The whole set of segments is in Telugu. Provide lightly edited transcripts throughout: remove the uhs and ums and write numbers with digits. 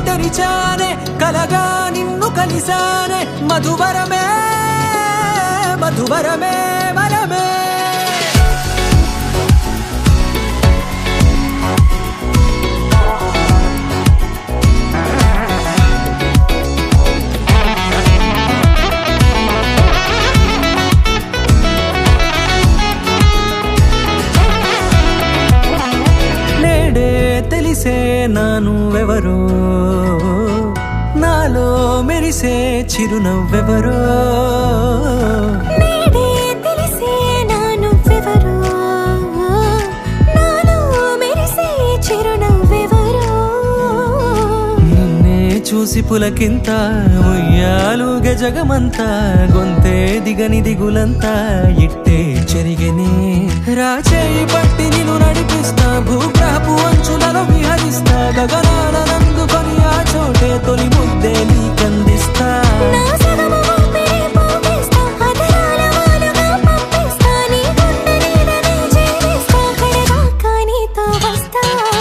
తెరిచానే కలగా నిన్ను కలిసానే మధువరమే మధువరమే వరమే తెలిసే నానువెవరో నాలో మెరిసే చిరునవ్వెవరో తెలిసే నానువెవరో నాలో మెరిసే చిరునవ్వెవరో నిన్నే చూసి పులకింత ఉయ్యాలుగే జగమంతా గొంతే దిగని దిగులంతా ఇట్టే చెరిగనే రాచేయి పట్టి నిన్ను నడిపిస్తా భూగ్రహపు అంచులలో విహరిస్తా గగనాలనందుకొని ఆ చోటే తొలి ముద్దే నీకందిస్తా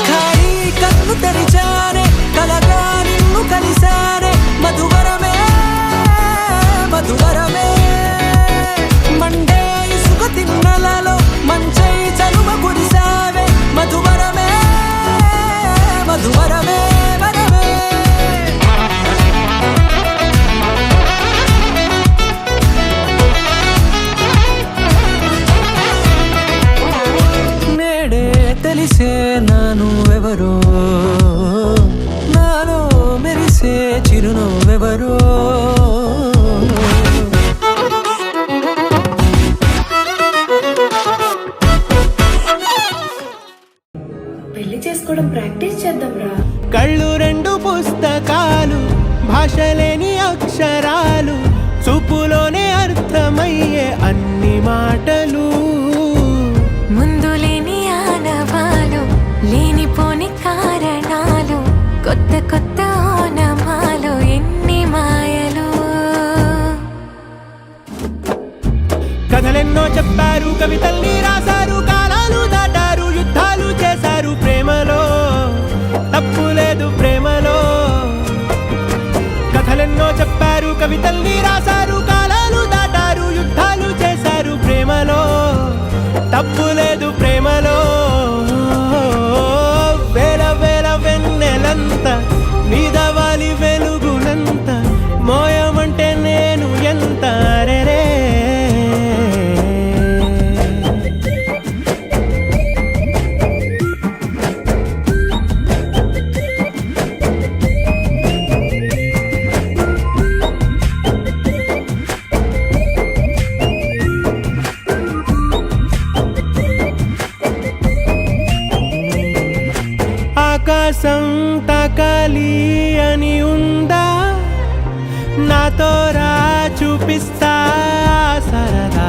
ఖాళీ కన్ను తెరిచానే కలగా నిన్ను కలిసానే మధువరమే మధువరమే మండే ఇసుక తిన్నలలో మంచై చలువ కురిసావే మధువరమే మధువరమే వరమే నేడే తెలిసే నానువెవరో నాలో మెరిసే చిరునవ్వెవరో పెళ్లి చేసుకోవడం ప్రాక్టీస్ చేద్దాంరా. కళ్ళు రెండు పుస్తకాలు భాషలేని అక్షరాలు చూపులోనే అర్థమయ్యే అన్ని మాటలు ముందు లేని ఆనవాలు లేనిపోని కారణాలు కొత్త కొత్త ఓనమాలు ఎన్ని మాయలు కథలెన్నో చెప్పారు కవితల్ని రాశారు కాలాలు దాటారు యుద్ధాలు చేశారు ప్రేమలో తప్పు లేదు ప్రేమలో కథలెన్నో చెప్పారు కవితల్ని రాశారు కాలాలు దాటారు యుద్ధాలు చేశారు ప్రేమలో తప్పు లేదు ప్రేమలో వేల వేల వెన్నెలంత మీద వాలి వెలుగునంత మోయమంటే నేను ఎంత రే ఆకాశం తాకాలి అని ఉందా నాతో రా చూపిస్తా సరదా